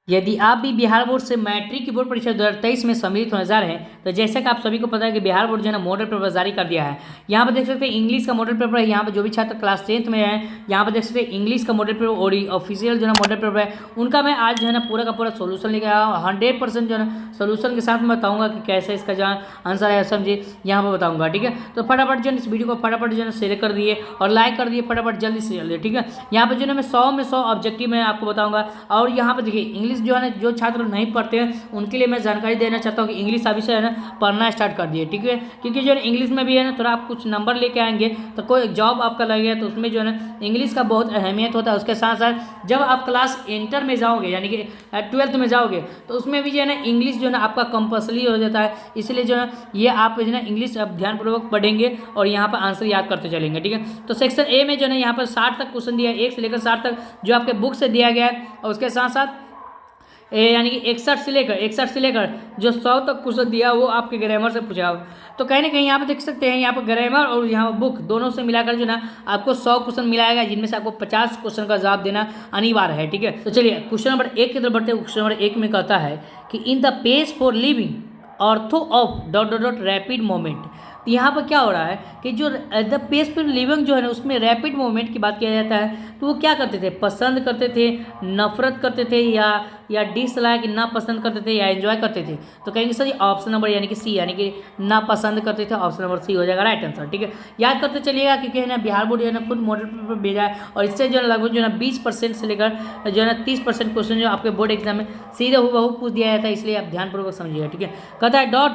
यदि आप भी बिहार बोर्ड से मैट्रिक की बोर्ड परीक्षा 2023 में सम्मिलित होने जा रहे हैं तो जैसा कि आप सभी को पता है कि बिहार बोर्ड जो है ना मॉडल पेपर जारी कर दिया है। यहाँ पर देख सकते हैं इंग्लिश का मॉडल पेपर है। यहाँ पर जो भी छात्र क्लास 10th में है यहाँ पर देख सकते हैं इंग्लिश का मॉडल पेपर और ऑफिशियल जो है मॉडल पेपर है उनका मैं आज जो है ना पूरा का पूरा सोल्यूशन लेके आया हूँ। 100% जो है ना सोल्यूशन के साथ मैं बताऊँगा कि कैसे इसका जो आंसर है समझिए यहाँ पर बताऊँगा। ठीक है, तो फटाफट जो है इस वीडियो को फटाफट जो है शेयर कर दिए और लाइक कर दिए फटाफट जल्दी से जल्दी। ठीक है, यहाँ पर जो है मैं 100 में 100 ऑब्जेक्टिव मैं आपको बताऊँगा। और यहाँ पर देखिए इंग्लिश जो है ना जो छात्र नहीं पढ़ते हैं उनके लिए मैं जानकारी देना चाहता हूँ कि इंग्लिश अभी से है ना पढ़ना स्टार्ट कर दिए। ठीक है, क्योंकि जो है इंग्लिश में भी है ना थोड़ा आप कुछ नंबर लेके आएंगे तो कोई जॉब आपका लगेगा तो उसमें जो है ना इंग्लिश का बहुत अहमियत होता है। उसके साथ साथ जब आप क्लास इंटर में जाओगे यानी कि 12th में जाओगे तो उसमें भी जो है ना इंग्लिश जो है ना आपका कंपल्सरी हो जाता है। इसलिए जो है ये आप जो है ना इंग्लिश अब ध्यानपूर्वक पढ़ेंगे और यहाँ पर आंसर याद करते चलेंगे। ठीक है, तो सेक्शन ए में जो है ना यहाँ पर 60 तक क्वेश्चन दिया है, 1 से लेकर 60 तक जो आपके बुक से दिया गया है। और उसके साथ साथ यानी कि 61 से लेकर जो 100 तक क्वेश्चन दिया वो आपके ग्रामर से पूछा हो। तो कहीं ना कहीं यहाँ पे देख सकते हैं यहाँ पर ग्रामर और यहाँ पर बुक दोनों से मिलाकर जो ना आपको 100 क्वेश्चन मिलाएगा जिनमें से आपको 50 क्वेश्चन का जवाब देना अनिवार्य है। ठीक है, तो चलिए क्वेश्चन नंबर 1 की तरफ बढ़ते हैं। क्वेश्चन नंबर 1 में कहता है कि in the page for living ortho of dot dot dot rapid moment. तो यहाँ पर क्या हो रहा है कि जो द पेज फॉर लिविंग जो है ना उसमें रैपिड मूवमेंट की बात किया जाता है। तो वो क्या करते थे, पसंद करते थे, नफरत करते थे या डिसलाइक ना पसंद करते थे या एंजॉय करते थे। तो कहेंगे सर ऑप्शन नंबर यानी कि सी यानी कि ना पसंद करते थे, ऑप्शन नंबर सी हो जाएगा राइट आंसर। ठीक है, याद करते चलिएगा क्योंकि है ना बिहार बोर्ड जो है ना खुद मॉडल पेपर भेजा है और इससे जो है लगभग जो है ना 20% से लेकर जो है ना 30% क्वेश्चन जो आपके बोर्ड एग्जाम में सीधे हुबहू पूछ दिया जाता है। इसलिए आप ध्यानपूर्वक समझिएगा। ठीक है, कहता है dot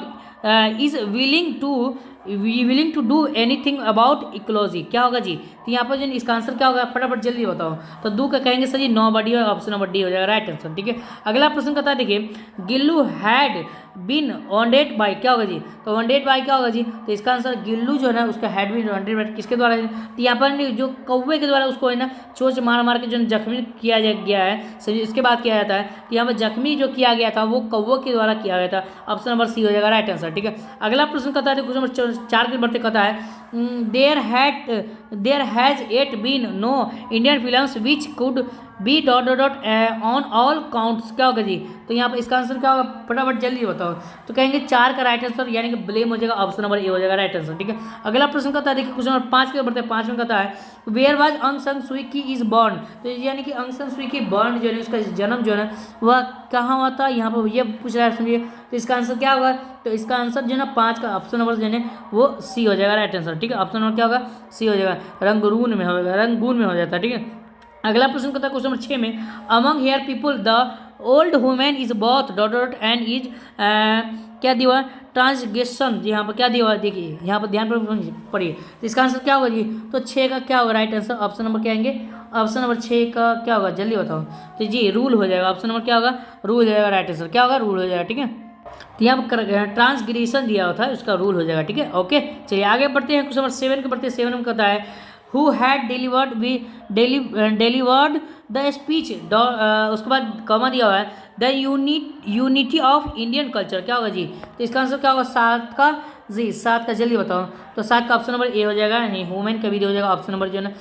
is willing to do anything about ecology. क्या होगा जी, तो यहाँ पर जो इसका आंसर क्या होगा फटाफट जल्दी बताओ। तो दो का कहेंगे सर जी नो बडी और ऑप्शन नंबर डी हो जाएगा राइट आंसर। ठीक है, अगला प्रश्न कहता है देखिए Gillu had been wounded by. क्या होगा जी, तो वॉन्डेड बाई क्या होगा जी, तो इसका आंसर गिल्लू जो है ना उसका हैड बीन वॉन्डेड बाई किसके द्वारा, तो यहाँ पर जो कौवे के द्वारा उसको है ना चोंच मार मार के जो जख्मी किया गया है सर इसके बाद किया जाता है। तो यहाँ पर जख्मी जो किया गया था वो कौवे के द्वारा किया गया था, ऑप्शन नंबर सी हो जाएगा राइट आंसर। ठीक है, अगला प्रश्न कहता है क्वेश्चन नंबर 4 के बढ़ते कहता है there has at been no Indian films which could be dot dot dot on all counts. क्या होगा जी, तो यहाँ पर इसका आंसर क्या होगा फटाफट जल्दी बताओ। तो कहेंगे 4 का राइट आंसर यानी कि ब्लेम हो जाएगा, ऑप्शन नंबर ए हो जाएगा राइट आंसर। ठीक है, अगला प्रश्न कहता है देखिए क्वेश्चन नंबर 5 के बढ़ते 5 में कहता है वेयर वाज अंग सन सुई की इज बॉर्न। तो यानी कि अंग सन सुई की बॉर्न जो है उसका जन्म जो है ना वह कहाँ हुआ था, यहाँ पर ये पूछ रहा है समझिए। तो इसका आंसर क्या होगा, तो इसका आंसर जो है ना 5 का ऑप्शन नंबर जो है वो सी हो जाएगा राइट आंसर। ठीक है, ऑप्शन नंबर क्या होगा सी हो जाएगा, रंगून में होगा, रंगून में हो जाता है। ठीक है, अगला प्रश्न कहता है क्वेश्चन नंबर 6 में among her people the old women is both dot dot and is क्या दिया हुआ ट्रांसग्रेशन। जी यहाँ पर क्या दिया हुआ है देखिए यहाँ पर ध्यान पढ़िए। तो इसका आंसर क्या होगा जी, तो 6 का क्या होगा राइट आंसर, ऑप्शन नंबर क्या आएंगे, ऑप्शन नंबर 6 का क्या होगा जल्दी बताओ। तो जी रूल हो जाएगा, ऑप्शन नंबर क्या होगा रूल हो जाएगा राइट आंसर, क्या होगा रूल हो जाएगा। ठीक है, तो यहाँ पर ट्रांसग्रेशन दिया हुआ था उसका रूल हो जाएगा। ठीक है, ओके चलिए आगे बढ़ते हैं क्वेश्चन नंबर 7 के बढ़ते हैं। 7 में कहता है who had delivered the speech उसके बाद कॉमा दिया हुआ है the unity of Indian culture. क्या होगा जी, तो इसका आंसर क्या होगा 7 का जी, 7 का जल्दी बताओ। तो 7 का ऑप्शन नंबर ए हो जाएगा, नहीं हुमैन कबीर हो जाएगा, ऑप्शन नंबर जो है ना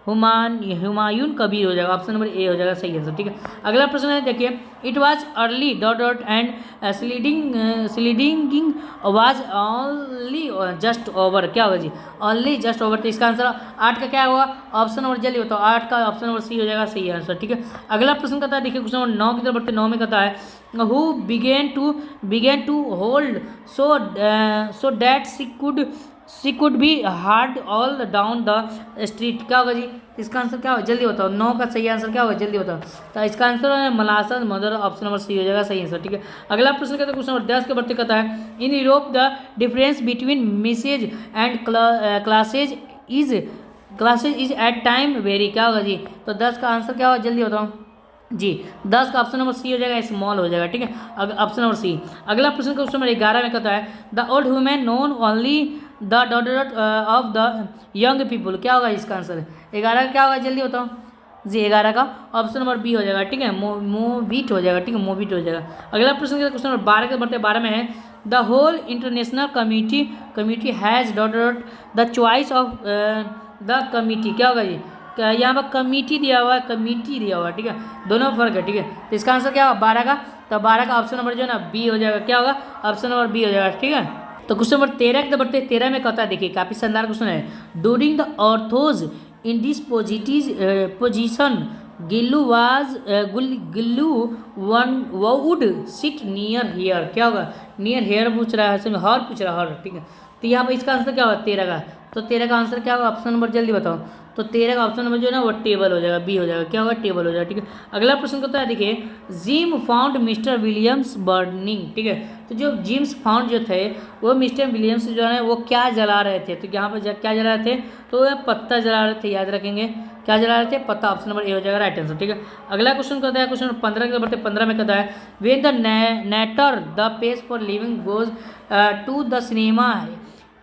हुमायून कबीर हो जाएगा, ऑप्शन नंबर ए हो जाएगा सही आंसर। ठीक है, अगला प्रश्न है देखिए it was early dot dot and sledding was only just over. क्या होगा जी, ओनली जस्ट ओवर। तो इसका आंसर 8 का क्या होगा, ऑप्शन नंबर जल्दी बताओ, 8 का ऑप्शन नंबर सी हो जाएगा सही आंसर। ठीक है, अगला प्रश्न कहता है देखिए क्वेश्चन नंबर 9 की तरफ बढ़ते 9 में कहता है who began to hold so that she could be heard all down the street. क्या होगा जी, इसका आंसर क्या होगा जल्दी बताओ, 9 का सही आंसर क्या होगा जल्दी बताओ। तो इसका आंसर है मलासा मदर, ऑप्शन नंबर सी हो जाएगा सही आंसर। ठीक है, अगला प्रश्न कहता है क्वेश्चन नंबर 10 के बढ़ते कहता है in Europe the difference between message and classes is at time very. क्या होगा जी, तो 10 का आंसर क्या होगा जल्दी बताओ जी, 10 का ऑप्शन नंबर सी हो जाएगा, स्मॉल हो जाएगा। ठीक है, ऑप्शन नंबर सी। अगला प्रश्न क्वेश्चन नंबर 11 में कहता है the old women known only the dot of the young people. क्या होगा इसका आंसर 11 का क्या होगा जल्दी बताओ जी, 11 का ऑप्शन नंबर बी हो जाएगा। ठीक है, मोविट हो जाएगा। ठीक है, मोविट हो जाएगा। अगला प्रश्न क्वेश्चन नंबर 12 के बढ़ते 12 में है the whole international community has dot the choice of the committee. क्या होगा जी, यहाँ पर कमिटी दिया हुआ है, कमिटी दिया हुआ है, ठीक है, दोनों में फर्क है, ठीक है। तो इसका आंसर क्या होगा 12 का, तो 12 का ऑप्शन नंबर जो है ना बी हो जाएगा, क्या होगा ऑप्शन नंबर बी हो जाएगा, ठीक है। तो क्वेश्चन नंबर 13 के बढ़ते 13 में कहता है, देखिए काफी शानदार क्वेश्चन है। During the orthos in this position Gillu one would sit near here, क्या होगा नियर हेयर पूछ रहा है, इसमें हर पूछ रहा है हर, ठीक है। तो यहाँ पर इसका आंसर क्या होगा 13 का, तो 13 का आंसर क्या होगा ऑप्शन नंबर जल्दी बताओ। तो 13 का ऑप्शन नंबर जो है ना वो टेबल हो जाएगा, बी हो जाएगा, क्या होगा टेबल हो जाएगा, ठीक है। अगला प्रश्न कहता है, देखिए gym found mister Williams burning, ठीक है। तो जो जिम्स फाउंड जो थे वो मिस्टर विलियम्स जो है वो क्या जला रहे थे, तो यहाँ पर क्या जला रहे थे, तो वह पत्ता जला रहे थे, याद रखेंगे क्या जला रहे थे, पत्ता, ऑप्शन नंबर ए हो जाएगा राइट आंसर, ठीक है। अगला क्वेश्चन कहता है, क्वेश्चन 15 के बढ़ते 15 में कहता है, when the narrator the pace for living goes to the cinema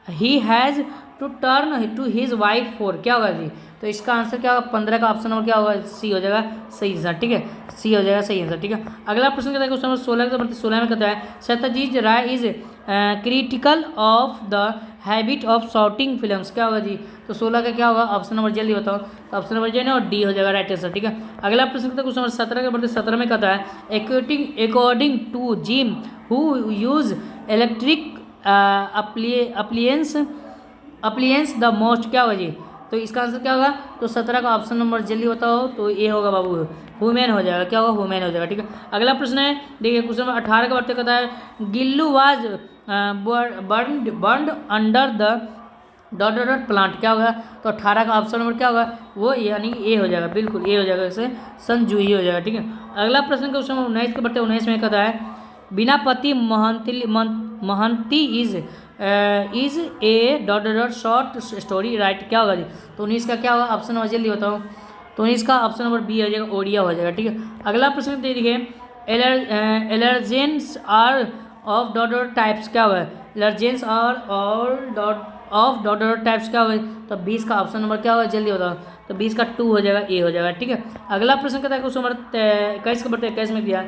he has to turn to his wife for, क्या होगा जी, तो इसका आंसर क्या होगा 15 का ऑप्शन नंबर क्या होगा सी हो जाएगा सही आंसर, ठीक है, सी हो जाएगा सही आंसर, ठीक है। अगला प्रश्न कहता है क्वेश्चन नंबर 16 के बढ़ते 16 में कहता है, Satyajit Ray is critical of the habit of shooting films, क्या होगा जी, तो 16 का क्या होगा ऑप्शन नंबर जल्दी बताओ, तो ऑप्शन नंबर जो है ना डी हो जाएगा राइट आंसर, ठीक है। अगला प्रश्न कहता है क्वेश्चन नंबर 17 के बढ़ते 17 में कहता है, according to Jim who use electric appliance the most, क्या होगा जी, तो इसका आंसर क्या होगा, तो 17 का ऑप्शन नंबर जल्दी बताओ, तो ये होगा बाबू वुमेन हो जाएगा, क्या होगा वुमेन हो जाएगा, ठीक है। अगला प्रश्न है, देखिए क्वेश्चन नंबर 18 का बढ़ते कहता है, Gillu was burned under the dot plant, क्या होगा, तो 18 का ऑप्शन नंबर क्या होगा वो यानी ए हो जाएगा, बिल्कुल ए हो जाएगा, इसे सन जूही हो जाएगा, ठीक है। अगला प्रश्न क्वेश्चन नंबर 19 के बढ़ते 19 में कहता है, Binapati Mohanty is a dot short story writer, क्या होगा जी, तो 19 का क्या होगा ऑप्शन नंबर जल्दी बताओ, तो 19 का ऑप्शन नंबर बी हो जाएगा ओडिया हो जाएगा, ठीक है। अगला प्रश्न देखिए, allergens are of dot types, क्या होगा allergens are all of dot types, क्या होगा, तो 20 का ऑप्शन नंबर क्या होगा जल्दी बताओ, तो 20 का 2 हो जाएगा ए हो जाएगा, ठीक है। अगला प्रश्न कहता है क्वेश्चन नंबर 21 के बढ़ते 21 में दिया,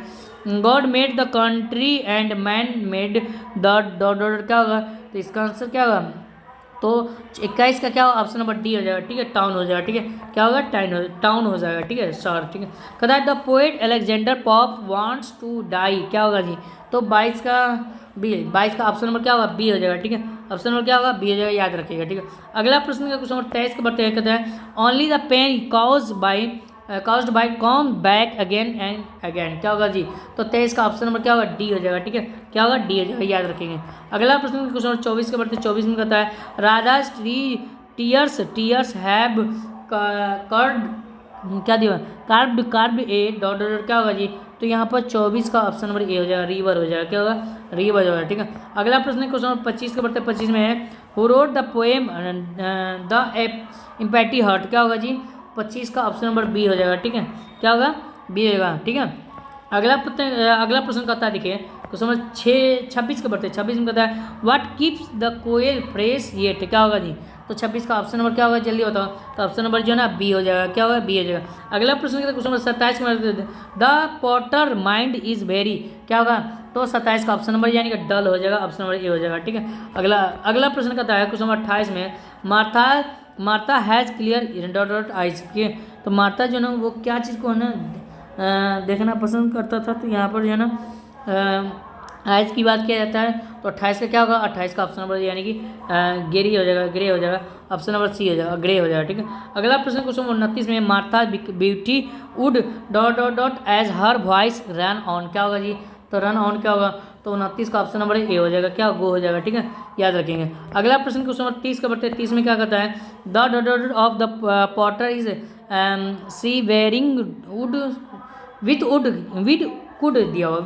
God made the country and man made the dot, क्या होगा, तो इसका आंसर क्या होगा, तो 21 का क्या होगा ऑप्शन नंबर डी हो जाएगा, ठीक है, टाउन हो जाएगा, ठीक है, क्या होगा टाउन हो जाएगा, ठीक है शहर, ठीक है। कहता है the poet Alexander Pope wants to die, क्या होगा जी, तो 22 का ऑप्शन नंबर क्या होगा बी हो जाएगा, ठीक है, ऑप्शन नंबर क्या होगा बी हो जाएगा, याद रखिएगा, ठीक है। अगला प्रश्न का क्वेश्चन नंबर 23 के बढ़ते हैं, कहते हैं only the pain caused by come back again and again, क्या होगा जी, तो 23 का ऑप्शन नंबर क्या होगा डी हो जाएगा, ठीक है, क्या होगा डी हो जाएगा, याद रखेंगे। अगला प्रश्न क्वेश्चन नंबर 24 के बढ़ते 24 में कहता है, राधाज टीयर्स हैव कर्ड, क्या दिया कार्ब्ड ए डॉट, क्या होगा जी, तो यहाँ पर 24 का ऑप्शन नंबर ए हो जाएगा, रिवर हो जाएगा, क्या होगा रिवर हो जाएगा, ठीक है। अगला प्रश्न क्वेश्चन नंबर 25 के बढ़ते 25 में है, who wrote the poem the empty heart, क्या होगा जी, 25 का ऑप्शन नंबर बी हो जाएगा, ठीक है, क्या होगा बी हो जाएगा, ठीक है। अगला प्रश्न कहता है, देखिए क्वेश्चन नंबर 26 के बढ़ते 26 में कहता है, what keeps the koel fresh yet, क्या होगा जी, तो 26 का ऑप्शन नंबर क्या होगा जल्दी बताओ, तो ऑप्शन नंबर जो है ना बी हो जाएगा, क्या होगा बी हो जाएगा। अगला प्रश्न कहता है क्वेश्चन नंबर 27 में, the Potter mind is very, क्या होगा, तो 27 का ऑप्शन नंबर यानी कि डल हो जाएगा, ऑप्शन नंबर ए हो जाएगा, ठीक है। अगला प्रश्न कहता है क्वेश्चन नंबर 28 में, Martha has clear dot eyes, के तो मार्था जो है ना वो क्या चीज़ को है ना देखना पसंद करता था, तो यहाँ पर जो है ना आइज की बात किया जाता है, तो 28 का क्या होगा 28 का ऑप्शन नंबर यानी कि ग्रे हो जाएगा, ऑप्शन नंबर सी हो जाएगा, ग्रे हो जाएगा, ठीक है। अगला प्रश्न क्वेश्चन 29 में, Martha beauty would dot age her voice run on, क्या होगा जी, तो रन ऑन क्या होगा, तो 29 का ऑप्शन नंबर ए हो जाएगा, क्या गो हो जाएगा, ठीक है, याद रखेंगे। अगला प्रश्न क्वेश्चन नंबर 30 का बढ़ते 30 में क्या कहता है, the dot of the potter is see wearing wood with could दिया हुआ,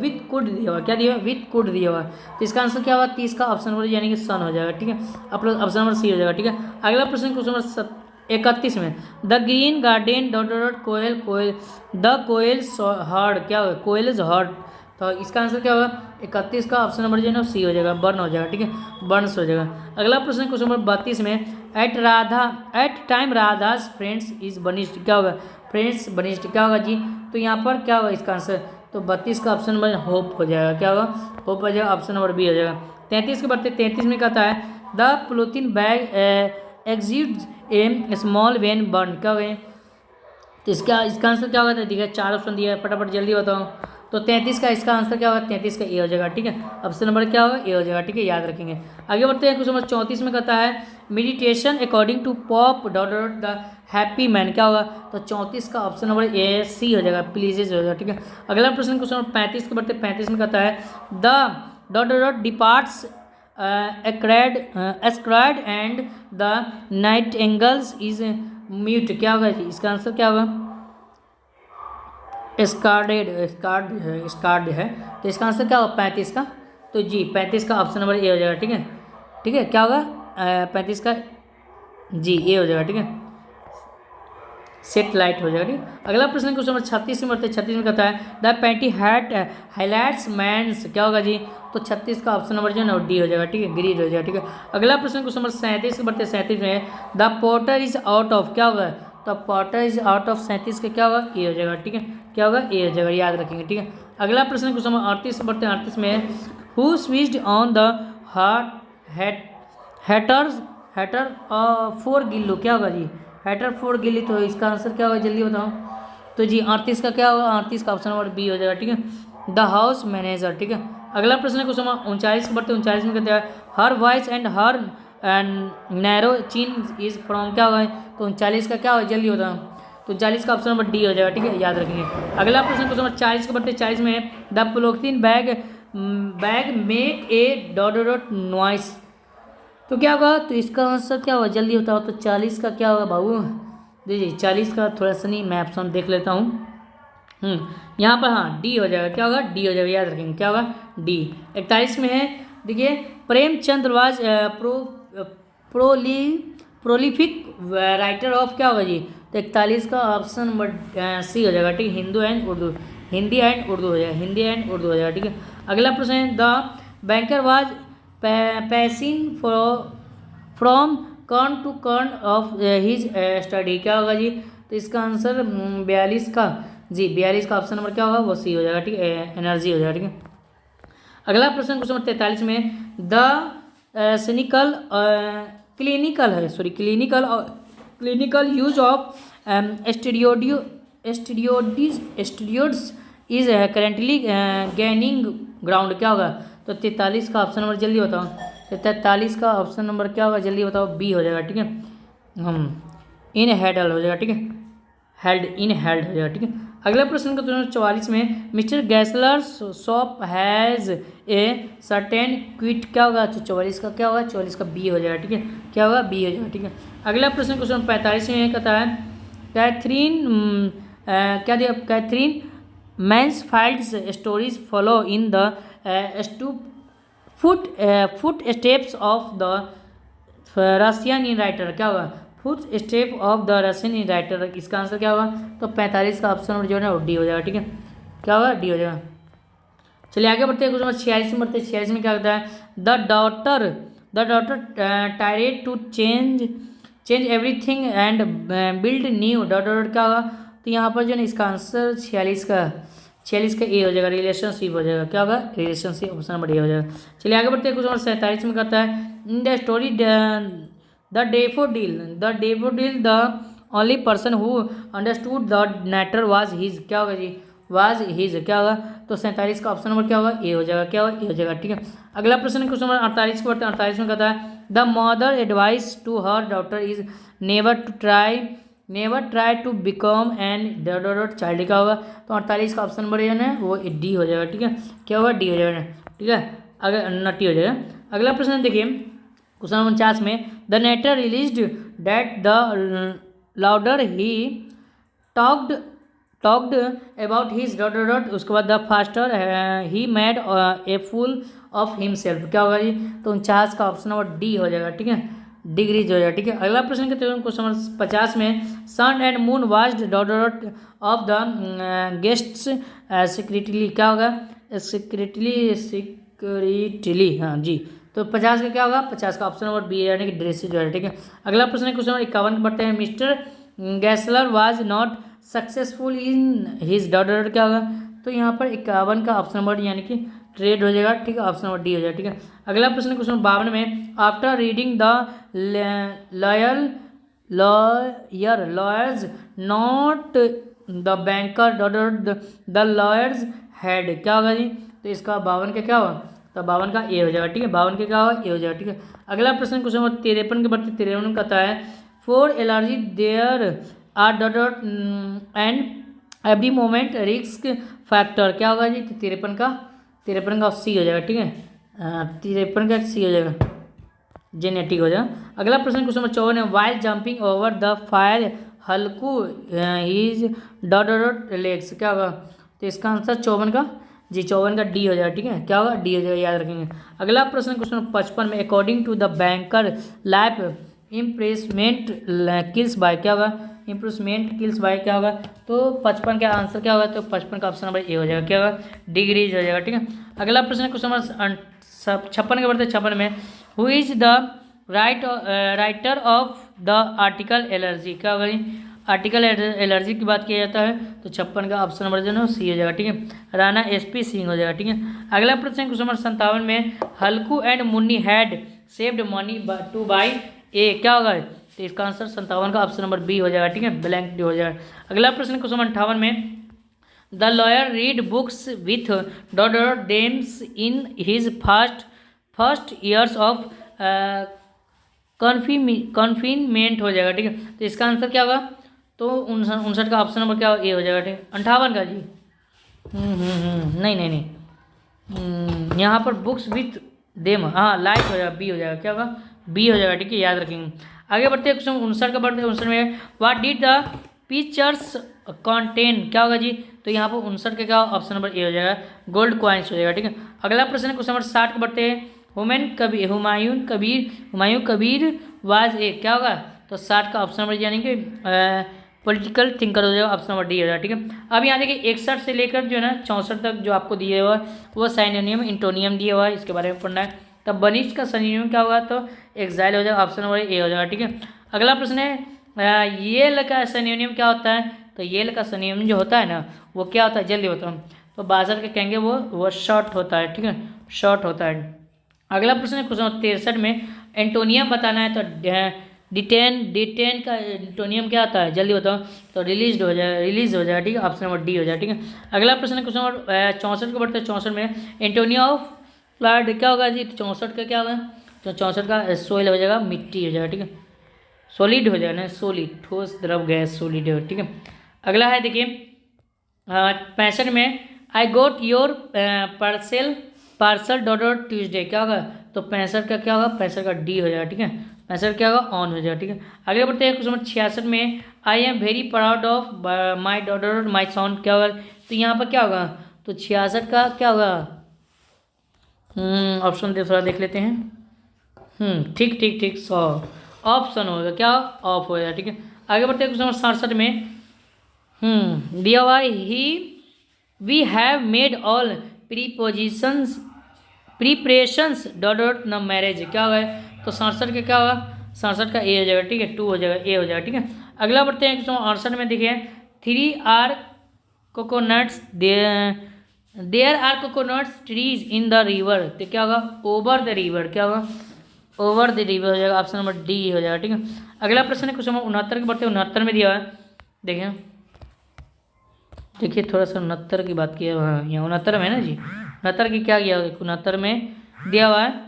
क्या दिया हुआ, विथ कुड दिया हुआ, तो इसका आंसर क्या होगा 30 का ऑप्शन नंबर यानी कि सन हो जाएगा, ठीक है, ऑप्शन नंबर सी हो जाएगा, ठीक है। अगला प्रश्न क्वेश्चन नंबर 31 में, the green garden dot koel the koels heard, क्या होगा कोयल्स हर्ड, तो इसका आंसर क्या होगा 31 का ऑप्शन नंबर जो है ना सी हो जाएगा, बर्न हो जाएगा, ठीक है, बर्न्स हो जाएगा। अगला प्रश्न क्वेश्चन नंबर 32 में, at time Radha's friends is बनिस्ट, क्या होगा फ्रेंड्स बनिस्ट, क्या होगा जी, तो यहाँ पर क्या होगा इसका आंसर, तो 32 का ऑप्शन नंबर होप हो जाएगा, क्या होगा होप हो जाएगा, ऑप्शन नंबर बी हो जाएगा। 33 के बढ़ते 33 में कहता है, the polythene bag exits A small when burn, क्या होगा तो इसका आंसर क्या होगा? तो देखिए 4 ऑप्शन दिया है, फटाफट जल्दी बताओ। तो 33 का इसका आंसर क्या होगा? 33 का ए हो जाएगा। ठीक है, ऑप्शन नंबर क्या होगा? ए हो जाएगा। ठीक है, याद रखेंगे। आगे बढ़ते हैं। क्वेश्चन नंबर 34 में कहता है meditation according to pop dot dot the happy man क्या होगा? तो 34 का ऑप्शन नंबर ए सी हो जाएगा, प्लीजेज हो जाएगा। ठीक है, अगला प्रश्न क्वेश्चन नंबर 35 के बढ़ते 35 में कहता है the dot dot departs escried and the nightingales is mute क्या होगा जी? इसका आंसर क्या होगा? स्कार्ड है। तो इसका आंसर क्या होगा? 35 का। तो जी 35 का ऑप्शन नंबर ए हो जाएगा। ठीक है, ठीक है, क्या होगा? 35 का जी ए हो जाएगा। ठीक है, सेट लाइट हो जाएगा। ठीक है, अगला प्रश्न क्वेश्चन नंबर 36 में बढ़ते 36 में कहता है the panty hat highlights man's क्या होगा जी? तो 36 का ऑप्शन नंबर जो है ना डी हो जाएगा। ठीक है, ग्रीन हो जाएगा। ठीक है, अगला प्रश्न क्वेश्चन नंबर 37 में बढ़ते 37 में the porter is out of क्या होगा? तो पोर्टर इज आउट ऑफ 37 का क्या होगा? ए हो जाएगा। ठीक है, क्या होगा? ए हो जाएगा, याद रखेंगे। ठीक है, अगला प्रश्न क्वेश्चन नंबर 38 में बढ़ते 38 में who switched on the Hatter for Gillu क्या होगा जी? हैटर फॉर गिल्ली। तो इसका आंसर क्या होगा? जल्दी बताओ। तो जी 38 का क्या होगा? 38 का ऑप्शन नंबर बी हो जाएगा। ठीक है, द हाउस मैनेजर। ठीक है, अगला प्रश्न क्वेश्चन नंबर 39 के बढ़ते 39 में कहते हैं her voice and her narrow chin is from क्या होगा? तो 39 का क्या होगा? जल्दी बताओ। तो 40 का ऑप्शन नंबर डी हो जाएगा। ठीक है, याद रखेंगे। अगला प्रश्न क्वेश्चन नंबर 40 के बढ़ते 40 में the polythene bag make a dot dot noise तो क्या होगा? तो इसका आंसर क्या होगा? जल्दी बताओ। तो 40 का क्या होगा बाबू? देखिए 40 का थोड़ा सा नहीं, मैं ऑप्शन देख लेता हूँ। यहाँ पर हाँ डी हो जाएगा। क्या होगा? डी हो जाएगा, याद रखेंगे। क्या होगा? डी। 41 में है देखिए Premchand was prolific writer of क्या होगा जी? तो 41 का ऑप्शन नंबर सी हो जाएगा। ठीक है, हिंदी एंड उर्दू हो जाएगा। हिंदी एंड उर्दू हो जाएगा। ठीक है, अगला प्रश्न है the banker was passing from कर्न टू कर्न ऑफ हिज स्टडी क्या होगा जी? तो इसका आंसर 42 का जी 42 का ऑप्शन नंबर क्या होगा? वो सी हो जाएगा। ठीक है, एनर्जी हो जाएगा। ठीक है, अगला प्रश्न क्वेश्चन नंबर 43 में the clinical use of steroids is currently gaining ground क्या होगा? तो 43 का ऑप्शन नंबर जल्दी बताओ। तो 43 का ऑप्शन नंबर क्या होगा? जल्दी बताओ। बी हो जाएगा। ठीक है, इन हेडल हो जाएगा। ठीक है, हेल्ड हो जाएगा। ठीक है, अगला प्रश्न का 44 में Mr Gessler shop has a certain quit क्या होगा? तो 44 का क्या होगा? 44 का बी हो जाएगा। ठीक है, क्या होगा? बी हो जाएगा। ठीक है, अगला प्रश्न क्वेश्चन 45 में कहता है Katherine Mansfield's stories follow in the footsteps of the Russian in writer क्या होगा? Footstep of the Russian in writer इसका आंसर क्या होगा? तो 45 का ऑप्शन नंबर जो है ना वो डी हो जाएगा। ठीक है, क्या होगा? डी हो जाएगा। चलिए आगे बढ़ते हैं। क्वेश्चन नंबर 46 में बढ़ते हैं। 46 में क्या होता है the daughter tired to change everything and build new dot क्या होगा? तो यहाँ पर जो है इसका आंसर 46 का ए हो जाएगा, रिलेशनशिप हो जाएगा। क्या होगा? रिलेशनशिप, ऑप्शन नंबर ए हो जाएगा। चलिए आगे बढ़ते हैं। क्वेश्चन नंबर 47 में कहता है in the story the daffodil the only person who understood the matter was his क्या होगा जी? वाज हिज क्या होगा? तो 47 का ऑप्शन नंबर क्या होगा? ए हो जाएगा। क्या होगा? ए हो जाएगा। ठीक है, अगला प्रश्न क्वेश्चन नंबर 48 को बढ़ते हैं। 48 में कहता है the mother advice to her daughter is never try to become an dot child क्या होगा? तो 48 का ऑप्शन नंबर है ना वो डी हो जाएगा। ठीक है, क्या होगा? डी हो जाएगा। ठीक है, अगर नटी हो जाएगा। अगला प्रश्न देखिए क्वेश्चन नंबर 49 में the narrator realised that the louder he talked about his dot उसके बाद the faster he made a fool of himself क्या होगा जी? तो 49 का ऑप्शन नंबर डी हो जाएगा। ठीक है, डिग्रीज हो जाएगा। ठीक है, अगला प्रश्न कहते हैं क्वेश्चन नंबर 50 में sun and moon watched dot of the guests secretly क्या होगा? सिक्रेटली हाँ जी। तो 50 का क्या होगा? 50 का ऑप्शन नंबर बी यानी कि ड्रेसेज जो है। ठीक है, अगला प्रश्न क्वेश्चन नंबर 51 बढ़ते हैं Mr Gessler was not successful in his dot क्या होगा? तो यहाँ पर 51 का ऑप्शन नंबर यानी कि ट्रेड हो जाएगा। ठीक है, ऑप्शन नंबर डी हो जाएगा। ठीक है, अगला प्रश्न क्वेश्चन 52 में after reading the lawyers not the banker dot the lawyers head, क्या होगा जी? तो इसका 52 का क्या होगा? तो 52 का ए हो जाएगा, ठीक है। 52 का क्या होगा? ए हो जाएगा, ठीक है। अगला प्रश्न क्वेश्चन नंबर 53 के बढ़ते 53 कहता है for allergy there are dot and every moment risk factor, क्या होगा जी? तो 53 का सी हो जाएगा, ठीक है। 53 का सी हो जाएगा, जेनेटिक हो जाएगा। अगला प्रश्न क्वेश्चन नंबर 54 है while jumping over the fire Halku is dot legs, क्या होगा? तो इसका आंसर 54 का जी 54 का डी हो जाएगा, ठीक है। क्या होगा? डी हो जाएगा, याद रखेंगे। अगला प्रश्न क्वेश्चन 55 में according to the banker life impressment kills by, क्या होगा? इम्प्रेसमेंट किल्स बाय, क्या होगा? तो 55 का आंसर क्या होगा? तो 55 का ऑप्शन नंबर ए हो जाएगा, क्या होगा? डिग्रीज हो जाएगा, ठीक है। अगला प्रश्न क्वेश्चन नंबर 56 के बढ़ते 56 में who is the writer of the article allergy, क्या होगा जी? आर्टिकल एलर्जी की बात किया जाता है तो 56 का ऑप्शन नंबर जो है सी हो जाएगा, ठीक है। राणा एसपी सिंह हो जाएगा, ठीक है। अगला प्रश्न क्वेश्चन नंबर 57 में Halku and Munni had saved money to buy a, क्या होगा? तो इसका आंसर 57 का ऑप्शन नंबर बी हो जाएगा, ठीक है। ब्लैंक डी हो जाएगा। अगला प्रश्न क्वेश्चन नंबर 58 में the lawyer read books with dot dames in his first years of confinement हो जाएगा, ठीक है। तो इसका आंसर क्या होगा? तो 59 का ऑप्शन नंबर क्या ए हो जाएगा, ठीक है। 58 का जी नहीं यहाँ पर बुक्स विथ देम, हाँ लाइट हो जाएगा, बी हो जाएगा, क्या होगा? बी हो जाएगा, ठीक है, याद रखेंगे। आगे बढ़ते हैं क्वेश्चन 59 का बढ़ते हैं 59 में what did the pictures contain, क्या होगा जी? तो यहाँ पर 59 का क्या ऑप्शन नंबर ए हो जाएगा, गोल्ड कॉइन्स हो जाएगा, ठीक है। अगला प्रश्न क्वेश्चन नंबर 60 के बढ़ते हैं हुमायूं कबीर वाज ए, क्या होगा? तो 60 का ऑप्शन नंबर यानी कि पॉलिटिकल थिंकर हो जाएगा, ऑप्शन नंबर डी हो जाएगा, ठीक है। अब यहाँ देखिए 61 से लेकर जो है ना 64 तक जो आपको दिए हुआ वो साइनोनियम इंटोनियम दिया हुआ है, इसके बारे में पढ़ना है। तब बनिष्ठ का सिनोनियम क्या होगा? तो एक्साइल हो जाएगा, ऑप्शन नंबर ए हो जाएगा, ठीक है। अगला प्रश्न है येल का सिनोनियम क्या होता है? तो येल का सिनोनियम जो होता है ना वो क्या होता है? जल्दी बताओ। तो बाजर के कहेंगे वो शॉर्ट होता है, ठीक है, शॉर्ट होता है। अगला प्रश्न है क्वेश्चन 63 में एंटोनियम बताना है तो डिटेन का एंटोनियम क्या आता है? जल्दी बताओ। तो रिलीज हो जाएगा, ठीक है, ऑप्शन नंबर डी हो जाएगा, ठीक है। अगला प्रश्न है क्वेश्चन नंबर 64 को बढ़ते हैं 64 में एंटोनियो ऑफ फ्लड क्या होगा जी? तो 64 का क्या होगा? तो 64 का सोइल हो जाएगा, मिट्टी हो जाएगा, ठीक है। सॉलिड हो जाएगा ना, सॉलिड ठोस द्रव गैस सॉलिड हो, ठीक है। अगला है देखिए 65 में आई गोट योर पार्सल डॉट ट्यूजडे, क्या होगा? तो 65 का क्या होगा? 65 का डी हो जाएगा, ठीक है। 65 क्या होगा? ऑन हो जाएगा, ठीक है। आगे बढ़ते हैं क्वेश्चन नंबर 66 में I am very proud of my daughter my sound, क्या होगा? तो यहाँ पर क्या होगा? तो 66 का क्या होगा? ऑप्शन थोड़ा देख लेते हैं। ठीक 100 ऑप्शन होगा, क्या ऑफ हो जाएगा, ठीक है। आगे बढ़ते हैं क्वेश्चन नंबर 67 में दिया हुआ ही we have made all preparations dot न मैरिज, क्या होगा? तो 67 का क्या होगा? 67 का ए हो जाएगा, ठीक है, 2 हो जाएगा, ए हो जाएगा, ठीक है। अगला बढ़ते हैं 68 में देखिए 3 are coconuts there are coconuts trees in the river, तो क्या होगा? ओवर द रिवर, क्या होगा? ओवर द रिवर हो जाएगा, ऑप्शन नंबर डी हो जाएगा, ठीक है। अगला प्रश्न है क्वेश्चन नंबर 69 के बढ़ते हैं 69 में दिया हुआ है देखिए थोड़ा सा 69 की बात किया, हाँ यहाँ 69 में है ना जी, 69 की क्या किया? 69 में दिया हुआ है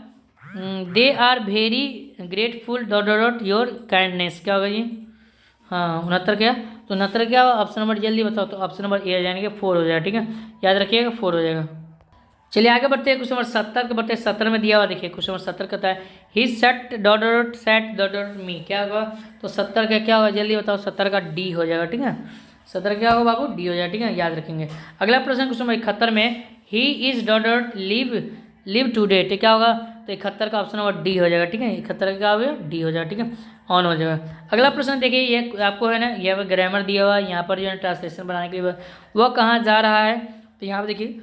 they are very grateful dot your kindness, क्या होगा जी? हाँ 69 क्या? तो 69 क्या होगा? ऑप्शन नंबर जल्दी बताओ। तो ऑप्शन नंबर ए यानी कि 4 हो जाएगा, ठीक है, याद रखिएगा 4 हो जाएगा। चलिए आगे बढ़ते हैं क्वेश्चन नंबर 70 के बढ़ते हैं 70 में दिया हुआ देखिए क्वेश्चन नंबर 70 कहता है ही सेट डॉट मी, क्या होगा? तो 70 का क्या होगा? जल्दी बताओ। 70 का डी हो जाएगा, ठीक है, 70 क्या होगा बाबू? डी हो जाएगा, ठीक है, याद रखेंगे। अगला प्रश्न क्वेश्चन नंबर 71 में he is dot live today, तो क्या होगा? तो 71 का ऑप्शन नंबर डी हो जाएगा, ठीक है, 71 का क्या होगा? डी हो जाएगा, ठीक है, ऑन हो जाएगा। अगला प्रश्न देखिए ये आपको है ना, यहाँ पर ग्रामर दिया हुआ है, यहाँ पर जो है ट्रांसलेशन बनाने के लिए वो कहाँ जा रहा है, तो यहाँ पर देखिए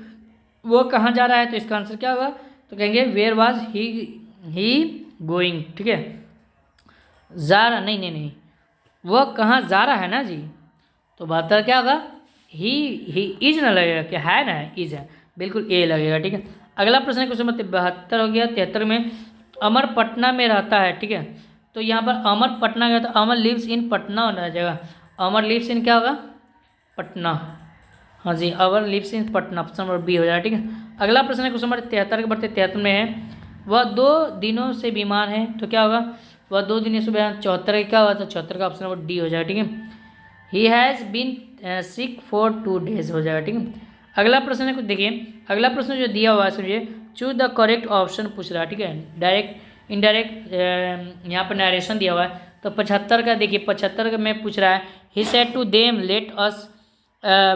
वो कहाँ जा रहा है, तो इसका आंसर क्या होगा? तो कहेंगे वेयर वाज ही गोइंग, ठीक है, जा रहा नहीं वो कहाँ जा रहा है ना जी, तो बेहतर क्या होगा? ही इज ना लगेगा, क्या है ना, इज है, बिल्कुल ए लगेगा, ठीक है। अगला प्रश्न क्वेश्चन नंबर 72 हो गया। 73 में अमर पटना में रहता है, ठीक है, तो यहाँ पर अमर पटना गया तो अमर लिव्स इन पटना होना जाएगा, अमर लिव्स इन क्या होगा, पटना। हाँ जी, our lives in Patna, option number B हो जाएगा। ठीक है, अगला प्रश्न है क्वेश्चन नंबर 73 के बढ़ते 73 में है, वह 2 दिनों से बीमार है, तो क्या होगा, वह 2 दिनों से बीमार, 74 क्या होगा, तो 74 का ऑप्शन नंबर डी हो जाएगा। ठीक है, he has been sick for 2 days हो जाएगा। ठीक है, अगला प्रश्न है कुछ देखिए, अगला प्रश्न जो दिया हुआ है समझिए, चूज द करेक्ट ऑप्शन पूछ रहा है। ठीक है, डायरेक्ट इनडायरेक्ट यहाँ पर नरेशन दिया हुआ है, तो 75 का देखिए, 75 का में पूछ रहा है, he said to them let us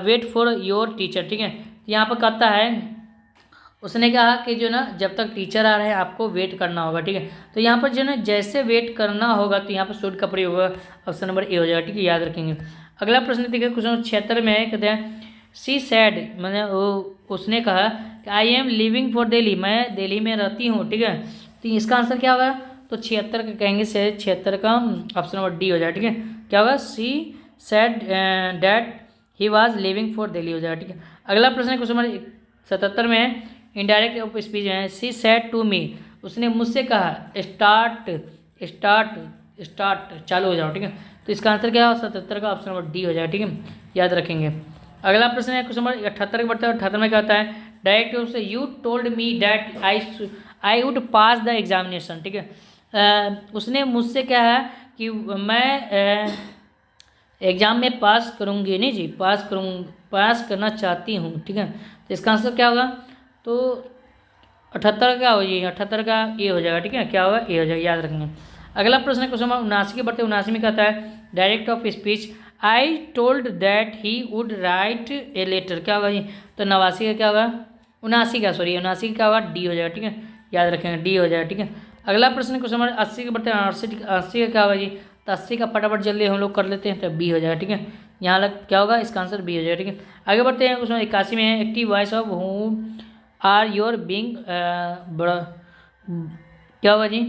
wait for your teacher. ठीक है, यहाँ पर कहता है, उसने कहा कि जो ना जब तक टीचर आ रहे हैं आपको वेट करना होगा। ठीक है, तो यहाँ पर जो ना जैसे वेट करना होगा, तो यहाँ पर शूट का प्रयोग होगा, ऑप्शन नंबर ए हो जाएगा। ठीक है, याद रखेंगे। अगला प्रश्न देखिए, क्वेश्चन 76 में है, कहते हैं सी सैड, मैंने उसने कहा कि I am living for Delhi, मैं दिल्ली में रहती हूँ। ठीक है, तो इसका आंसर क्या होगा, तो 76 का कहेंगे, से 76 का ऑप्शन नंबर डी हो जाएगा। ठीक है, क्या होगा, she said that he was living for Delhi हो जाएगा। ठीक है, अगला प्रश्न क्वेश्चन नंबर 77 में है, इनडायरेक्ट ऑफ स्पीच है, सी सैड टू मी, उसने मुझसे कहा स्टार्ट स्टार्ट स्टार्ट, चालू हो जाओ। ठीक है, तो इसका आंसर क्या है, 77 का ऑप्शन नंबर डी हो जाएगा। ठीक है, याद रखेंगे। अगला प्रश्न है क्वेश्चन नंबर 78 के बढ़ता है, 78 में क्या होता है, डायरेक्ट रूप से you told me that I would pass the examination. ठीक है, उसने मुझसे कहा कि मैं एग्ज़ाम में पास करूँगी, नहीं जी, पास करना चाहती हूँ। ठीक है, तो इसका आंसर क्या होगा, तो 78 क्या हो जाएगा, 78 का ए हो जाएगा। ठीक है, क्या होगा, ए हो जाएगा, याद रखेंगे। अगला प्रश्न क्वेश्चन नंबर 79 के बढ़ते 79 में कहता है, direct of speech I told that he would write a letter, क्या होगा जी, तो 89 का क्या होगा, 79 का, सॉरी 79 का क्या होगा, डी हो जाएगा। ठीक है, याद रखेंगे, डी हो जाएगा। ठीक है, अगला प्रश्न क्वेश्चन नंबर 80 के बढ़ते 80 का क्या होगा जी, तो 80 का फटाफट जल्दी हम लोग कर लेते हैं, तो बी हो जाएगा। ठीक है, यहाँ लग क्या होगा, इसका आंसर बी हो जाएगा। ठीक है, आगे बढ़ते हैं, क्वेश्चन 81 में है, active voice of whom are your being, बड़ा क्या होगा जी,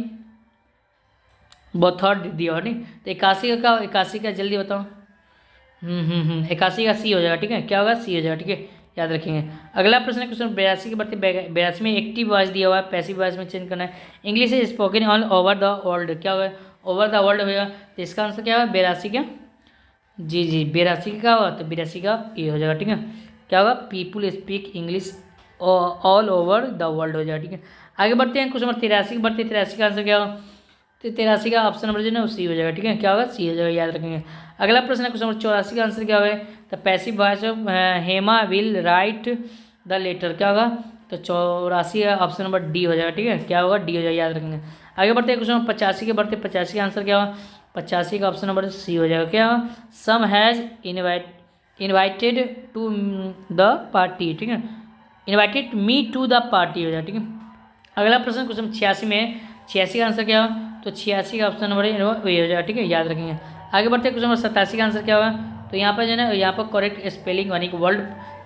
बहुत थर्ड दिया नहीं, तो 81 का क्या, 81 का जल्दी बताओ, 81 का सी हो जाएगा। ठीक है, क्या होगा, सी हो जाएगा। ठीक है, याद रखेंगे। अगला प्रश्न क्वेश्चन 82 के बढ़ते 82 में एक्टिव वॉइस दिया हुआ है, पैसिव वॉइस में चेंज करना है, English is spoken all over the world, क्या होगा, ओवर द वर्ल्ड होगा, तो इसका आंसर क्या होगा, 82 का, जी 82 का क्या होगा, तो 82 का ए हो जाएगा। ठीक है, क्या होगा, people speak English all over the world हो जाएगा। ठीक है, आगे बढ़ते हैं, क्वेश्चन नंबर 83 के बढ़ते 83 का आंसर क्या होगा, तो 83 का ऑप्शन नंबर जो है ना सी हो जाएगा। ठीक है, क्या होगा, सी हो जाएगा, याद रखेंगे। अगला प्रश्न है क्वेश्चन नंबर 84 का आंसर क्या होगा, तो passive voice of Hema will write the letter, क्या होगा, तो 84 का ऑप्शन नंबर डी हो जाएगा। ठीक है, क्या होगा, डी हो जाएगा, याद रखेंगे। आगे बढ़ते हैं, क्वेश्चन नंबर 85 के बढ़ते 85 का आंसर क्या होगा, 85 का ऑप्शन नंबर सी हो जाएगा। क्या होगा, Sam has invited to the party. ठीक है, invited me to the party हो जाएगा। ठीक है, अगला प्रश्न क्वेश्चन 86 में है, 86 का आंसर क्या होगा, तो 86 का ऑप्शन नंबर वही हो जाएगा। ठीक है, याद रखेंगे। आगे बढ़ते हैं, क्वेश्चन नंबर 87 का आंसर क्या होगा, तो यहाँ पर जो है ना, यहाँ पर करेक्ट स्पेलिंग यानी कि वर्ड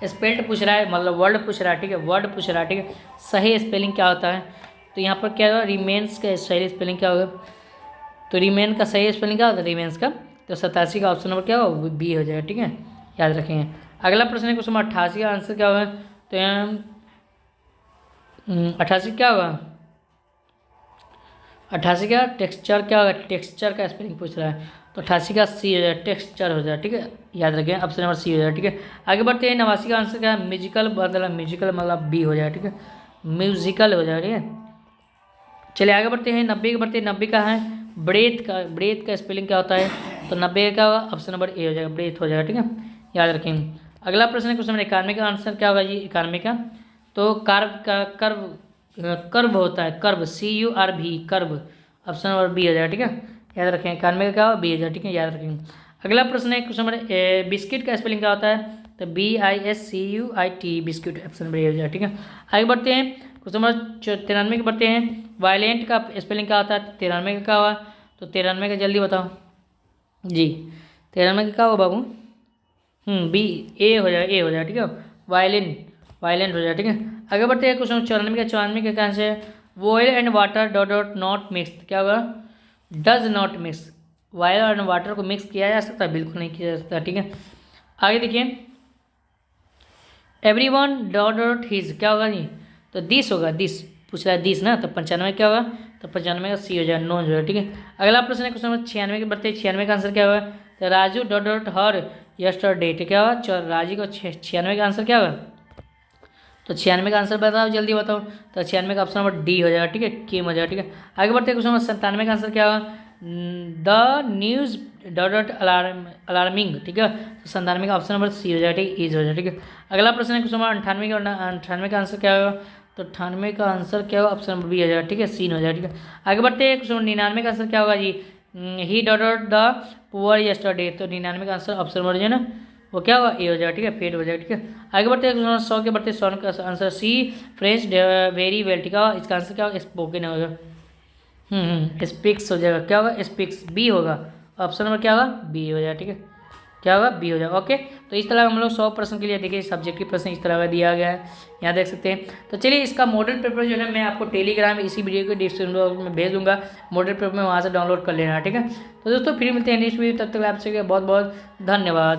स्पेल्ड पूछ रहा है, मतलब वर्ड पूछ रहा है। ठीक है, वर्ड पूछ रहा है। ठीक है, सही स्पेलिंग क्या होता है, तो यहाँ पर क्या होगा, रिमेन्स का सही स्पेलिंग क्या होगा, तो रिमेन का सही स्पेलिंग क्या होता है, रिमेन्स का, तो 87 का ऑप्शन नंबर क्या होगा, बी हो जाएगा। ठीक है, याद रखेंगे। अगला प्रश्न है क्वेश्चन नंबर 88 का आंसर क्या होगा, तो यहाँ 88 क्या होगा, 88 का टेक्सचर क्या होगा, टेक्सचर का स्पेलिंग पूछ रहा है, तो 88 का सी हो जाएगा, टेक्सचर हो जाएगा। ठीक है, याद रखें, ऑप्शन नंबर सी हो जाएगा। ठीक है, आगे बढ़ते हैं, 89 का आंसर क्या है, म्यूजिकल, मतलब म्यूजिकल मतलब बी हो जाएगा। ठीक है, म्यूजिकल हो जाएगा। ठीक है, चलिए आगे बढ़ते हैं, 90 के बढ़ते हैं, 90 का है ब्रेथ का स्पेलिंग क्या होता है, तो 90 का होगा, ऑप्शन नंबर ए हो जाएगा, ब्रेथ हो जाएगा। ठीक है, याद रखेंगे। अगला प्रश्न है क्वेश्चन नंबर 91 का आंसर क्या होगा जी, 91 का, तो कर्व होता है, curve, CURV, curve, option number B हो जाएगा। ठीक है, याद रखें, 91 का क्या होगा, बी हो जाएगा। ठीक है, याद रखेंगे। अगला प्रश्न है क्वेश्चन नंबर बिस्किट का स्पेलिंग क्या होता है, तो BISCUIT, biscuit, option number A हो जाएगा। ठीक है, आगे बढ़ते हैं, क्वेश्चन नंबर 93 के बढ़ते हैं, वायलेंट का स्पेलिंग क्या होता है, 93 का क्या हुआ, तो 93 का जल्दी बताओ जी, 93 का क्या होगा बाबू, बी, ए हो जाएगा, ए हो जाएगा। ठीक है, वायलेंट हो जाएगा। ठीक है, आगे बढ़ते हैं, क्वेश्चन 94 का क्या है, oil and water dot not mix, क्या होगा, does not mix, oil and water को मिक्स किया जा सकता है, बिल्कुल नहीं किया जा सकता। ठीक है, आगे देखिए, एवरीवन डॉट हिज, क्या होगा जी, तो दिस होगा, दिस पूछ रहा है, दिस ना, तो 95 क्या होगा, तो 95 का सी हो जाएगा, नो हो जाएगा। ठीक है, अगला प्रश्न है क्वेश्चन नंबर 96 के बढ़ते 96 का आंसर क्या होगा, तो राजू डॉट डॉट हर यस्टरडे, तो क्या होगा, राजू का 96 का आंसर क्या होगा, तो 96 का आंसर बताओ, जल्दी बताओ। तो 96 का ऑप्शन नंबर डी हो जाएगा, ठीक है, केम हो जाएगा, ठीक है। आगे बढ़ते हैं, क्वेश्चन नंबर 97 का आंसर क्या होगा, the news dot dot alarming, ठीक है। तो 97 का ऑप्शन नंबर सी हो जाएगा, ठीक, इज हो जाएगा, ठीक है। अगला प्रश्न है क्वेश्चन नंबर 98 का आंसर क्या होगा, तो 98 का आंसर क्या होगा, ऑप्शन नंबर बी हो जाएगा, ठीक है, सीन हो जाएगा, ठीक है। आगे बढ़ते हैं, क्वेश्चन नंबर 99 का आंसर क्या होगा जी, he dot dot the poor yesterday, तो 99 का आंसर ऑप्शन नंबर जो है ना वो क्या होगा, ए हो जाएगा, ठीक है, पेड हो जाएगा, ठीक है। आगे बढ़ते हैं 100 के बढ़ते 100 का answer C French very well, ठीक है। इसका आंसर क्या होगा, स्पोकन होगा, स्पीक्स हो जाएगा, क्या होगा, स्पीक्स, बी होगा, ऑप्शन नंबर क्या होगा, बी हो जाएगा, ठीक है, क्या होगा, बी हो जाएगा, ओके। तो इस तरह हम लोग 100 प्रश्न के लिए देखिए सब्जेक्टिव प्रश्न इस तरह का दिया गया है, यहाँ देख सकते हैं। तो चलिए इसका मॉडल पेपर जो है मैं आपको टेलीग्राम इसी वीडियो के डिस्क्रिप्शन बॉक्स में भेज दूंगा, मॉडल पेपर में वहाँ से डाउनलोड कर लेना, ठीक है। तो दोस्तों फिर मिलते हैं नेक्स्ट वीडियो, तब तक आपसे बहुत बहुत धन्यवाद।